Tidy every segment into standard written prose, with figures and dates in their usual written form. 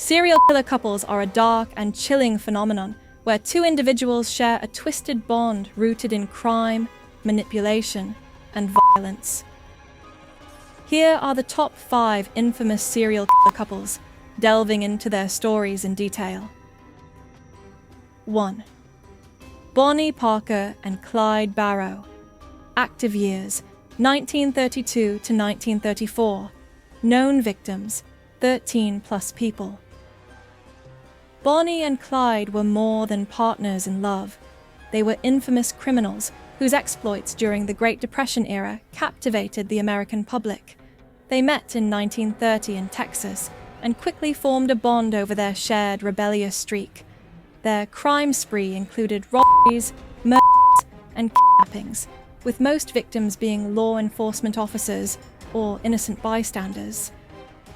Serial killer couples are a dark and chilling phenomenon where two individuals share a twisted bond rooted in crime, manipulation, and violence. Here are the top 5 infamous serial killer couples, delving into their stories in detail. 1. Bonnie Parker and Clyde Barrow. Active years, 1932 to 1934. Known victims, 13+ people. Bonnie and Clyde were more than partners in love. They were infamous criminals whose exploits during the Great Depression era captivated the American public. They met in 1930 in Texas and quickly formed a bond over their shared rebellious streak. Their crime spree included robberies, murders, and kidnappings, with most victims being law enforcement officers or innocent bystanders.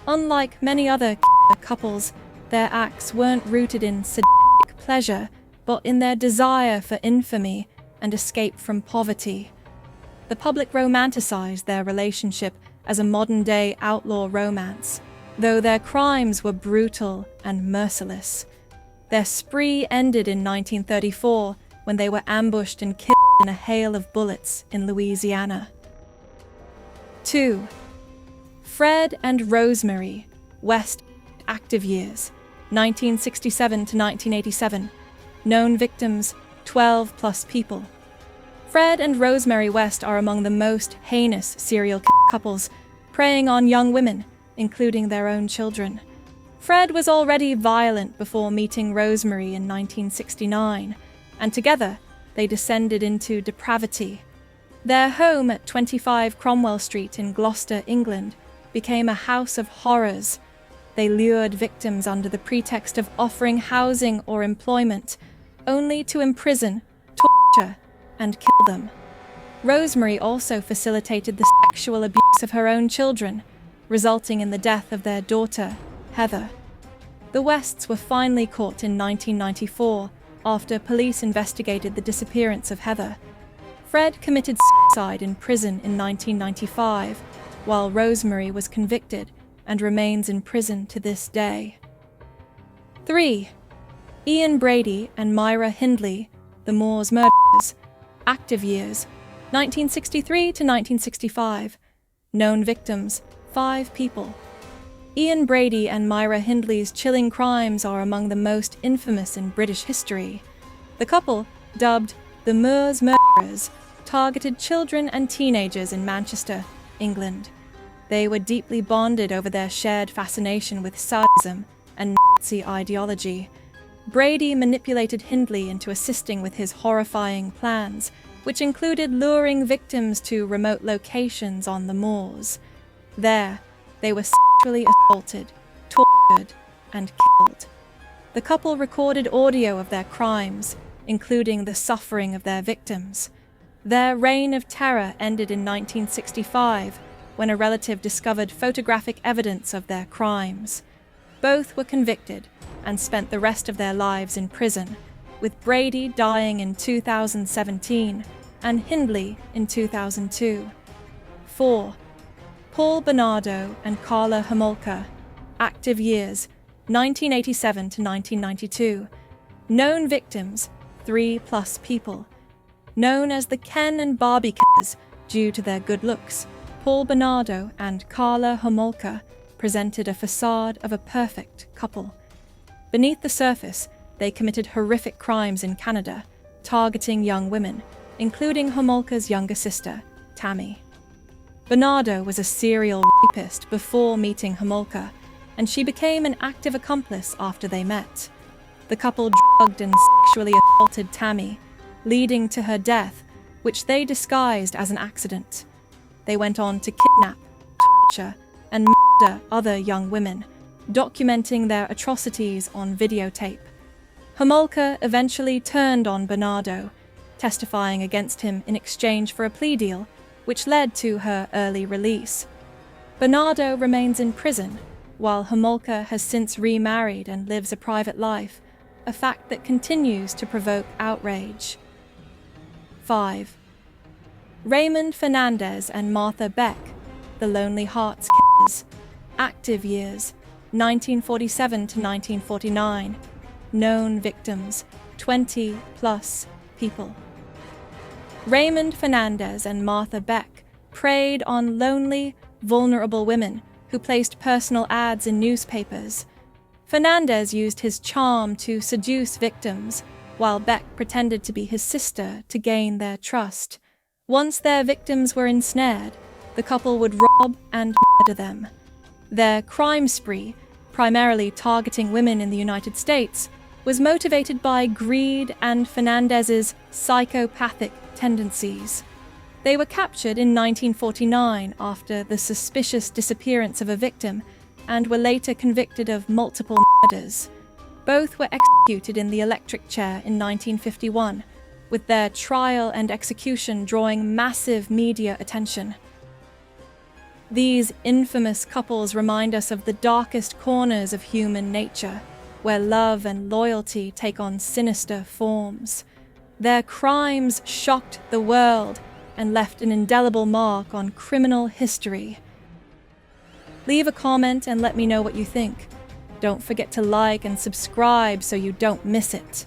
Unlike many other couples, their acts weren't rooted in sadistic pleasure, but in their desire for infamy and escape from poverty. The public romanticized their relationship as a modern-day outlaw romance, though their crimes were brutal and merciless. Their spree ended in 1934 when they were ambushed and killed in a hail of bullets in Louisiana. 2. Fred and Rosemary West. Active years, 1967 to 1987. Known victims, 12+ people. Fred and Rosemary West are among the most heinous serial couples, preying on young women, including their own children. Fred was already violent before meeting Rosemary in 1969, and together they descended into depravity. Their home at 25 Cromwell Street in Gloucester, England, became a house of horrors. They lured victims under the pretext of offering housing or employment, only to imprison, torture, and kill them. Rosemary also facilitated the sexual abuse of her own children, resulting in the death of their daughter, Heather. The Wests were finally caught in 1994 after police investigated the disappearance of Heather. Fred committed suicide in prison in 1995, while Rosemary was convicted and remains in prison to this day. 3. Ian Brady and Myra Hindley, the Moores murderers. Active years, 1963 to 1965. Known victims, 5 people. Ian Brady and Myra Hindley's chilling crimes are among the most infamous in British history. The couple, dubbed the Moores murderers, targeted children and teenagers in Manchester, England. They were deeply bonded over their shared fascination with sadism and Nazi ideology. Brady manipulated Hindley into assisting with his horrifying plans, which included luring victims to remote locations on the moors. There, they were sexually assaulted, tortured, and killed. The couple recorded audio of their crimes, including the suffering of their victims. Their reign of terror ended in 1965, when a relative discovered photographic evidence of their crimes. Both were convicted and spent the rest of their lives in prison, with Brady dying in 2017 and Hindley in 2002. 4. Paul Bernardo and Carla Homolka. Active years, 1987 to 1992. Known victims, 3+ people. Known as the Ken and Barbie killers due to their good looks, Paul Bernardo and Carla Homolka presented a facade of a perfect couple. Beneath the surface, they committed horrific crimes in Canada, targeting young women, including Homolka's younger sister, Tammy. Bernardo was a serial rapist before meeting Homolka, and she became an active accomplice after they met. The couple drugged and sexually assaulted Tammy, leading to her death, which they disguised as an accident. They went on to kidnap, torture, and murder other young women, documenting their atrocities on videotape. Homolka eventually turned on Bernardo, testifying against him in exchange for a plea deal, which led to her early release. Bernardo remains in prison, while Homolka has since remarried and lives a private life, a fact that continues to provoke outrage. 5. Raymond Fernandez and Martha Beck, the Lonely Hearts Killers. Active years, 1947 to 1949. Known victims, 20+ people. Raymond Fernandez and Martha Beck preyed on lonely, vulnerable women who placed personal ads in newspapers. Fernandez used his charm to seduce victims, while Beck pretended to be his sister to gain their trust. Once their victims were ensnared, the couple would rob and murder them. Their crime spree, primarily targeting women in the United States, was motivated by greed and Fernandez's psychopathic tendencies. They were captured in 1949 after the suspicious disappearance of a victim and were later convicted of multiple murders. Both were executed in the electric chair in 1951, with their trial and execution drawing massive media attention. These infamous couples remind us of the darkest corners of human nature, where love and loyalty take on sinister forms. Their crimes shocked the world and left an indelible mark on criminal history. Leave a comment and let me know what you think. Don't forget to like and subscribe so you don't miss it.